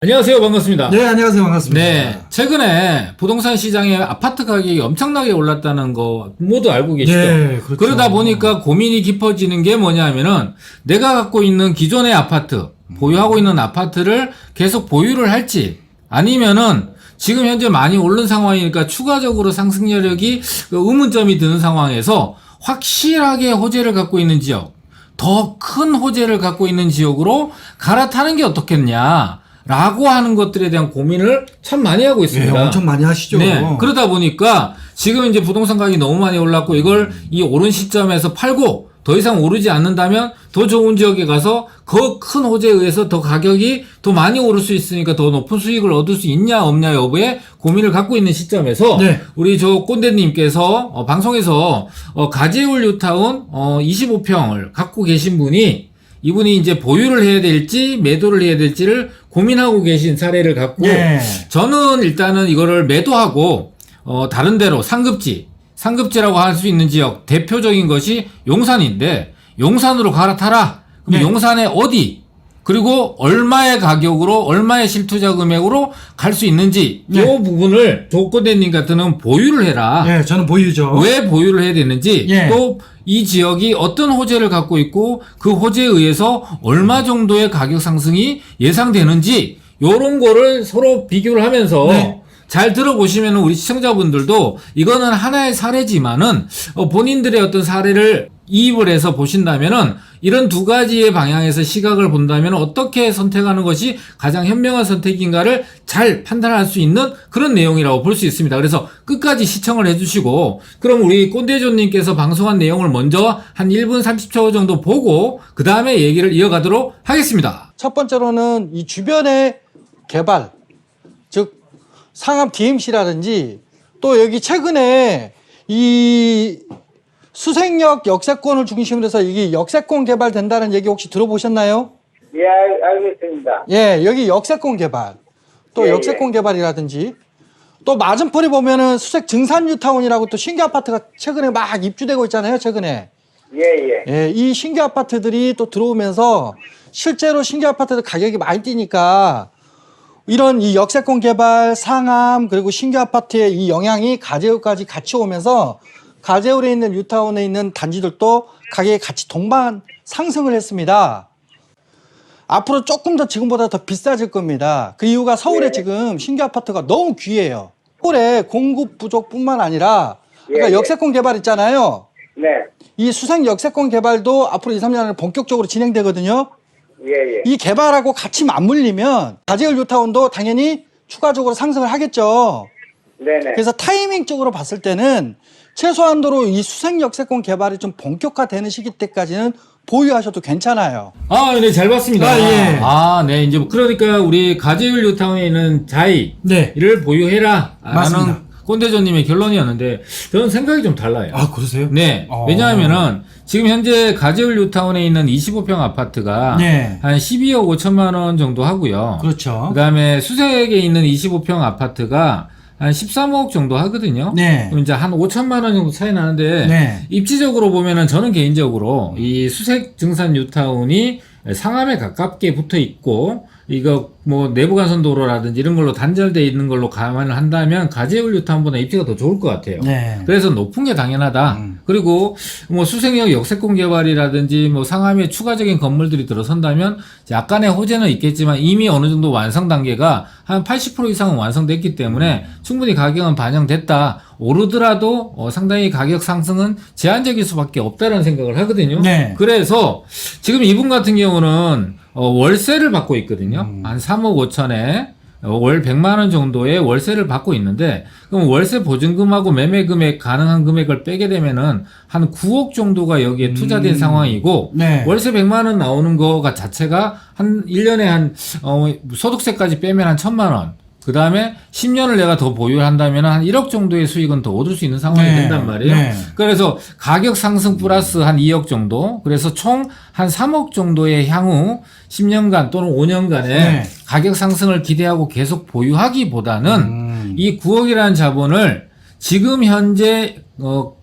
안녕하세요. 반갑습니다. 네, 안녕하세요. 반갑습니다. 네. 최근에 부동산 시장에 아파트 가격이 엄청나게 올랐다는 거 모두 알고 계시죠? 네, 그렇죠. 그러다 보니까 고민이 깊어지는 게 뭐냐면은 내가 갖고 있는 기존의 아파트, 보유하고 있는 아파트를 계속 보유를 할지 아니면은 지금 현재 많이 오른 상황이니까 추가적으로 상승 여력이 의문점이 드는 상황에서 확실하게 호재를 갖고 있는 지역, 더 큰 호재를 갖고 있는 지역으로 갈아타는 게 어떻겠냐 라고 하는 것들에 대한 고민을 참 많이 하고 있습니다. 네, 엄청 많이 하시죠. 네. 그러다 보니까 지금 이제 부동산 가격이 너무 많이 올랐고 이걸 이 오른 시점에서 팔고 더 이상 오르지 않는다면 더 좋은 지역에 가서 더 큰 호재에 의해서 더 가격이 더 많이 오를 수 있으니까 더 높은 수익을 얻을 수 있냐 없냐 여부에 고민을 갖고 있는 시점에서 네. 우리 저 꼰대님께서 방송에서 가재울 뉴타운 25평을 갖고 계신 분이 이분이 이제 보유를 해야 될지 매도를 해야 될지를 고민하고 계신 사례를 갖고 네. 저는 일단은 이거를 매도하고 다른 데로 상급지라고 할 수 있는 지역 대표적인 것이 용산인데 용산으로 갈아타라. 그럼 네. 용산에 어디 그리고 얼마의 가격으로 얼마의 실투자 금액으로 갈 수 있는지 네. 이 부분을 조건대님 같은 보유를 해라. 네, 저는 보유죠. 왜 보유를 해야 되는지 예. 또 이 지역이 어떤 호재를 갖고 있고 그 호재에 의해서 얼마 정도의 가격 상승이 예상되는지 요런 거를 서로 비교를 하면서 네. 잘 들어보시면 우리 시청자분들도 이거는 하나의 사례지만은 본인들의 어떤 사례를 이입을 해서 보신다면은 이런 두 가지의 방향에서 시각을 본다면 어떻게 선택하는 것이 가장 현명한 선택인가를 잘 판단할 수 있는 그런 내용이라고 볼 수 있습니다. 그래서 끝까지 시청을 해주시고 그럼 우리 꼰대조님께서 방송한 내용을 먼저 한 1분 30초 정도 보고 그 다음에 얘기를 이어가도록 하겠습니다. 첫 번째로는 이 주변의 개발, 즉 상암 DMC라든지 또 여기 최근에 이 수색역 역세권을 중심으로 해서 이게 역세권 개발된다는 얘기 혹시 들어보셨나요? 예, 알겠습니다. 예, 여기 역세권 개발, 또 예, 역세권 개발이라든지 또 맞은편에 보면은 수색 증산뉴타운이라고 또 신규 아파트가 최근에 막 입주되고 있잖아요, 최근에. 예, 예. 예, 이 신규 아파트들이 또 들어오면서 실제로 신규 아파트들 가격이 많이 뛰니까 이런 이 역세권 개발, 상암, 그리고 신규 아파트의 이 영향이 가재울까지 같이 오면서 가재울에 있는 뉴타운에 있는 단지들도 가격이 같이 동반 상승을 했습니다. 앞으로 조금 더 지금보다 더 비싸질 겁니다. 그 이유가 서울에 예. 지금 신규 아파트가 너무 귀해요. 서울에 공급 부족뿐만 아니라 그러니까 예, 예. 역세권 개발 있잖아요. 네. 이 수색 역세권 개발도 앞으로 2, 3년 안에 본격적으로 진행되거든요. 예, 예. 이 개발하고 같이 맞물리면 가재울 뉴타운도 당연히 추가적으로 상승을 하겠죠. 네네. 그래서 타이밍적으로 봤을 때는 최소한도로 이 수색 역세권 개발이 좀 본격화되는 시기 때까지는 보유하셔도 괜찮아요. 네, 잘 봤습니다. 아, 예. 네, 이제 그러니까 우리 가재울 뉴타운에 있는 자이를 네. 보유해라. 맞습니다. 라는 꼰대조님의 결론이었는데 저는 생각이 좀 달라요. 아, 그러세요? 네. 왜냐하면은 지금 현재 가재울 뉴타운에 있는 25평 아파트가 네. 한 12억 5천만 원 정도 하고요. 그렇죠. 그다음에 수색에 있는 25평 아파트가 한 13억 정도 하거든요. 네. 그럼 이제 한 5천만 원 정도 차이 나는데 네. 입지적으로 보면은 저는 개인적으로 이 수색 증산 뉴타운이 상암에 가깝게 붙어 있고 이거 뭐 내부간선도로라든지 이런 걸로 단절돼 있는 걸로 감안을 한다면 가재울 뉴타운보다 입지가 더 좋을 것 같아요. 네. 그래서 높은 게 당연하다. 그리고 뭐 수색역 역세권 개발이라든지 뭐 상암에 추가적인 건물들이 들어선다면 약간의 호재는 있겠지만 이미 어느 정도 완성 단계가 한 80% 이상은 완성됐기 때문에 충분히 가격은 반영됐다. 오르더라도 상당히 가격 상승은 제한적일 수밖에 없다는 생각을 하거든요. 네. 그래서 지금 이분 같은 경우는 월세를 받고 있거든요. 한 3억 5천에 월 100만 원 정도의 월세를 받고 있는데 그럼 월세 보증금하고 매매 금액 가능한 금액을 빼게 되면은 한 9억 정도가 여기에 투자된 상황이고 네. 월세 100만 원 나오는 거가 자체가 한 1년에 한 소득세까지 빼면 한 1,000만 원. 그 다음에 10년을 내가 더 보유를 한다면 한 1억 정도의 수익은 더 얻을 수 있는 상황이 네. 된단 말이에요. 네. 그래서 가격 상승 플러스 한 2억 정도, 그래서 총 한 3억 정도의 향후 10년간 또는 5년간의 네. 가격 상승을 기대하고 계속 보유하기보다는 이 9억이라는 자본을 지금 현재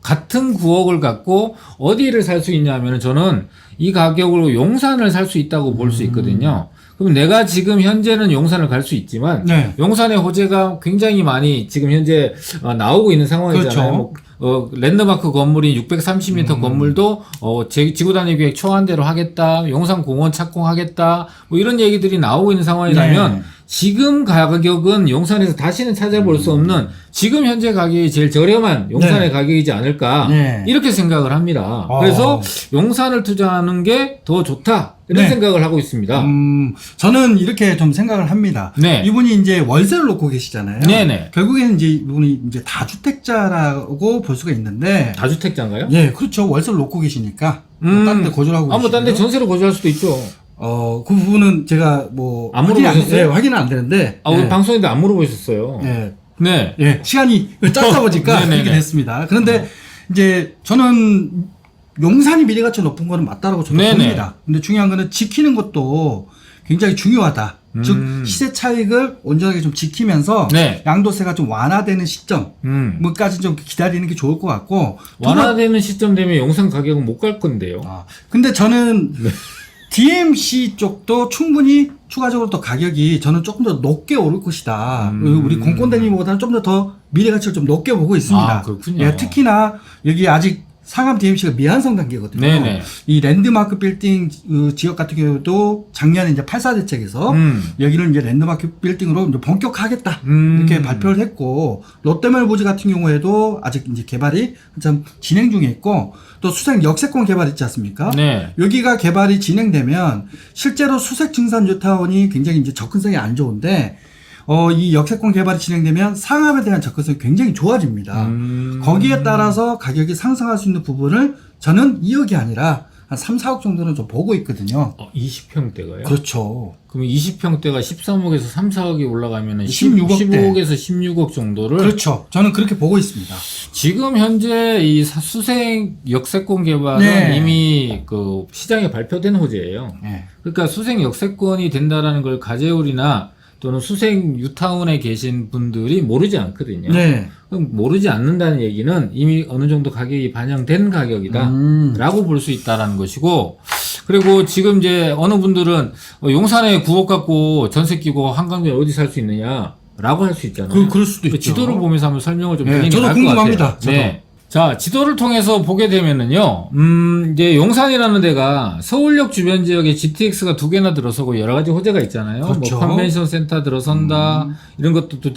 같은 9억을 갖고 어디를 살 수 있냐면 저는 이 가격으로 용산을 살 수 있다고 볼 수 있거든요. 그럼 내가 지금 현재는 용산을 갈 수 있지만 네. 용산의 호재가 굉장히 많이 지금 현재 나오고 있는 상황이잖아요. 그렇죠. 랜드마크 건물인 630m 건물도 지구단위 계획 초안대로 하겠다. 용산공원 착공하겠다. 뭐 이런 얘기들이 나오고 있는 상황이라면 네. 지금 가격은 용산에서 다시는 찾아볼 수 없는 지금 현재 가격이 제일 저렴한 용산의 네. 가격이지 않을까 네. 이렇게 생각을 합니다. 그래서 용산을 투자하는 게 더 좋다 이런 네. 생각을 하고 있습니다. 저는 이렇게 좀 생각을 합니다. 네. 이분이 이제 월세를 놓고 계시잖아요. 네네. 결국에는 이제 이분이 이제 다주택자라고 볼 수가 있는데. 다주택자인가요? 예, 그렇죠. 월세를 놓고 계시니까. 딴 데 거주를 하고 뭐 딴 데 계시고요. 전세로 거주할 수도 있죠. 그 부분은 제가 뭐. 안 물어보셨어요? 예, 확인은 안 되는데. 우리 예. 방송에도 안 물어보셨어요. 예. 네. 예, 시간이 짧다 보니까 네네네. 이렇게 됐습니다. 그런데 이제 저는 용산이 미래가치 높은 거는 맞다라고 저도 네네. 봅니다. 근데 중요한 거는 지키는 것도 굉장히 중요하다. 즉 시세 차익을 온전하게 좀 지키면서 네. 양도세가 좀 완화되는 시점 뭐까지 좀 기다리는 게 좋을 것 같고 완화되는 시점 되면 용산 가격은 못 갈 건데요. 근데 저는 DMC 쪽도 충분히 추가적으로 더 가격이 저는 조금 더 높게 오를 것이다. 우리 공권대님보다는 좀 더 미래가치를 좀 높게 보고 있습니다. 아, 그렇군요. 예, 특히나 여기 아직 상암 DMC가 미완성 단계거든요. 네네. 이 랜드마크 빌딩 지역 같은 경우도 작년에 이제 8사 대책에서 여기를 이제 랜드마크 빌딩으로 이제 본격화하겠다 이렇게 발표를 했고 롯데몰 부지 같은 경우에도 아직 이제 개발이 한참 진행 중에 있고 또 수색 역세권 개발 있지 않습니까? 네. 여기가 개발이 진행되면 실제로 수색 증산 뉴타운이 굉장히 이제 접근성이 안 좋은데 이 역세권 개발이 진행되면 상업에 대한 접근성이 굉장히 좋아집니다. 거기에 따라서 가격이 상승할 수 있는 부분을 저는 2억이 아니라 한 3, 4억 정도는 좀 보고 있거든요. 20평대가요? 그렇죠. 그럼 20평대가 13억에서 3, 4억이 올라가면 16억 대. 15억에서 16억 정도를 그렇죠. 저는 그렇게 보고 있습니다. 지금 현재 이 수생 역세권 개발은 네. 이미 그 시장에 발표된 호재예요. 네. 그러니까 수생 역세권이 된다라는 걸 가재울이나 또는 수생 뉴타운에 계신 분들이 모르지 않거든요. 네. 그럼 모르지 않는다는 얘기는 이미 어느 정도 가격이 반영된 가격이다 라고 볼 수 있다라는 것이고, 그리고 지금 이제 어느 분들은 용산에 9억 갖고 전세 끼고 한강변에 어디 살 수 있느냐 라고 할 수 있잖아요. 그럴 수도 있죠. 지도를 보면서 한번 설명을 좀 네, 드리는 게 저도 나을 것 궁금합니다. 같아요. 저도. 네. 자, 지도를 통해서 보게 되면은요, 이제 용산이라는 데가 서울역 주변 지역에 GTX가 2개나 들어서고 여러 가지 호재가 있잖아요. 그렇죠. 뭐 컨벤션 센터 들어선다, 이런 것도 또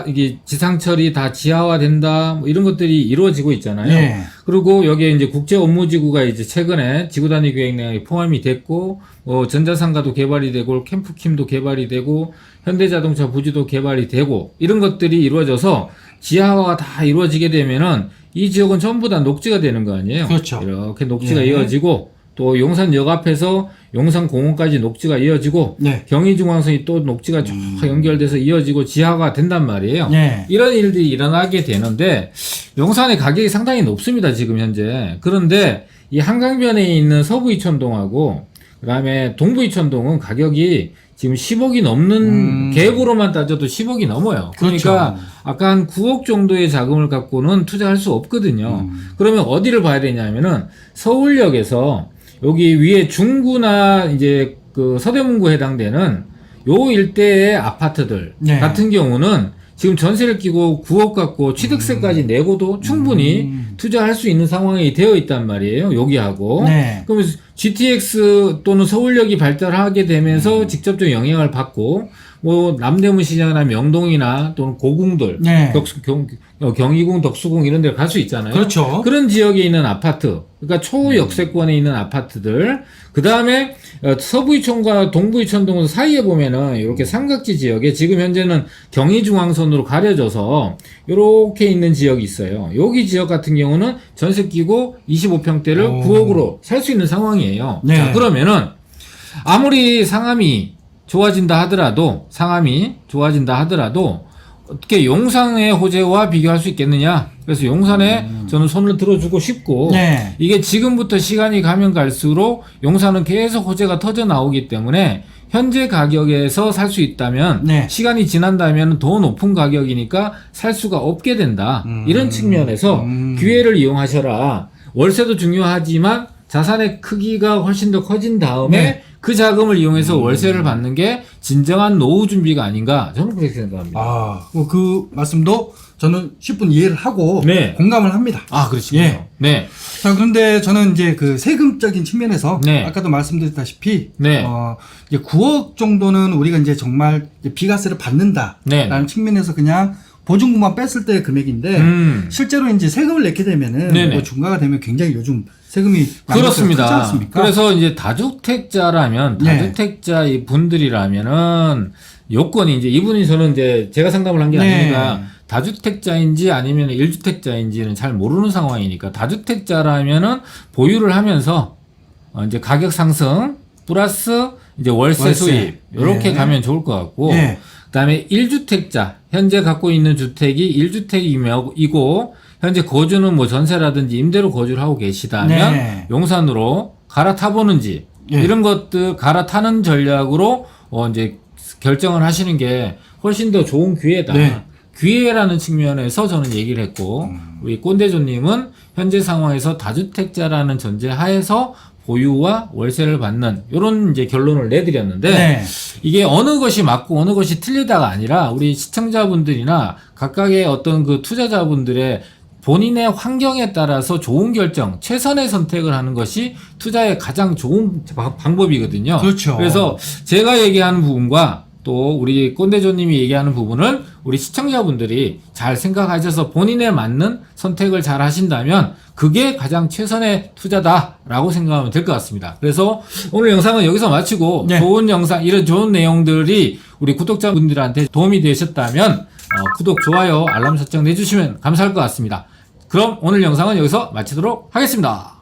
이게 지상철이 다 지하화 된다, 뭐 이런 것들이 이루어지고 있잖아요. 네. 그리고 여기에 이제 국제 업무지구가 이제 최근에 지구단위 계획 내에 포함이 됐고, 전자상가도 개발이 되고, 캠프킴도 개발이 되고, 현대자동차 부지도 개발이 되고, 이런 것들이 이루어져서 지하화가 다 이루어지게 되면은 이 지역은 전부 다 녹지가 되는 거 아니에요? 그렇죠. 이렇게 녹지가 예. 이어지고, 또 용산역 앞에서 용산공원까지 녹지가 이어지고, 네. 경의중앙선이 또 녹지가 쭉 연결돼서 이어지고 지하가 된단 말이에요. 네. 이런 일들이 일어나게 되는데, 용산의 가격이 상당히 높습니다, 지금 현재. 그런데 이 한강변에 있는 서부 이천동하고, 그 다음에 동부 이천동은 가격이 지금 10억이 넘는 계획으로만 따져도 10억이 넘어요. 그러니까 그렇죠. 아까 한 9억 정도의 자금을 갖고는 투자할 수 없거든요. 그러면 어디를 봐야 되냐면은 서울역에서 여기 위에 중구나 이제 그 서대문구에 해당되는 요 일대의 아파트들 네. 같은 경우는 지금 전세를 끼고 9억 갖고 취득세까지 내고도 충분히 투자할 수 있는 상황이 되어 있단 말이에요. 여기하고. 네. 그러면 GTX 또는 서울역이 발달하게 되면서 직접적 영향을 받고, 뭐 남대문 시장이나 명동이나 또는 고궁들, 네. 경희궁, 덕수궁 이런 데 갈 수 있잖아요. 그렇죠. 그런 지역에 있는 아파트, 그러니까 초역세권에 있는 아파트들, 그 다음에 서부이천과 동부이천동 사이에 보면은 이렇게 삼각지 지역에 지금 현재는 경의중앙선으로 가려져서 이렇게 있는 지역이 있어요. 여기 지역 같은 경우는 전세 끼고 25평대를 9억으로 살 수 있는 상황이에요. 네. 자, 그러면은 아무리 상암이 좋아진다 하더라도 어떻게 용산의 호재와 비교할 수 있겠느냐? 그래서 용산에 저는 손을 들어주고 싶고, 네. 이게 지금부터 시간이 가면 갈수록 용산은 계속 호재가 터져 나오기 때문에 현재 가격에서 살 수 있다면, 네. 시간이 지난다면 더 높은 가격이니까 살 수가 없게 된다. 이런 측면에서 기회를 이용하셔라. 월세도 중요하지만 자산의 크기가 훨씬 더 커진 다음에 네. 그 자금을 이용해서 월세를 받는 게 진정한 노후 준비가 아닌가 저는 그렇게 생각합니다. 아, 그 말씀도 저는 10분 이해를 하고 네. 공감을 합니다. 아, 그렇군요. 예. 네. 자, 그런데 저는 이제 그 세금적인 측면에서 네. 아까도 말씀드렸다시피 네. 이제 9억 정도는 우리가 이제 정말 이제 비과세를 받는다라는 네. 측면에서 그냥 보증금만 뺐을 때의 금액인데 실제로 이제 세금을 내게 되면은 네네. 뭐 중과가 되면 굉장히 요즘 세금이 많이 크지 그렇습니다. 않습니까? 그래서 이제 다주택자라면 네. 다주택자 이 분들이라면은 요건이 이제 이분이 저는 이제 제가 상담을 한 게 네. 아니니까 다주택자인지 아니면 1주택자인지는 잘 모르는 상황이니까 다주택자라면은 보유를 하면서 이제 가격 상승 플러스 이제 월세 월세. 수입 이렇게 네. 가면 좋을 것 같고 네. 그다음에 1주택자 현재 갖고 있는 주택이 1주택이고 현재 거주는 뭐 전세라든지 임대로 거주를 하고 계시다면 네. 용산으로 갈아타보는지 네. 이런 것들 갈아타는 전략으로 이제 결정을 하시는 게 훨씬 더 좋은 기회다. 네. 기회라는 측면에서 저는 얘기를 했고 우리 꼰대조님은 현재 상황에서 다주택자라는 전제 하에서 보유와 월세를 받는 이런 이제 결론을 내드렸는데 네. 이게 어느 것이 맞고 어느 것이 틀리다가 아니라 우리 시청자분들이나 각각의 어떤 그 투자자분들의 본인의 환경에 따라서 좋은 결정, 최선의 선택을 하는 것이 투자의 가장 좋은 방법이거든요. 그렇죠. 그래서 제가 얘기하는 부분과 또 우리 꼰대조님이 얘기하는 부분을 우리 시청자분들이 잘 생각하셔서 본인에 맞는 선택을 잘 하신다면 그게 가장 최선의 투자다라고 생각하면 될 것 같습니다. 그래서 오늘 영상은 여기서 마치고 네. 좋은 영상, 이런 좋은 내용들이 우리 구독자분들한테 도움이 되셨다면 구독, 좋아요, 알람 설정 내주시면 감사할 것 같습니다. 그럼 오늘 영상은 여기서 마치도록 하겠습니다.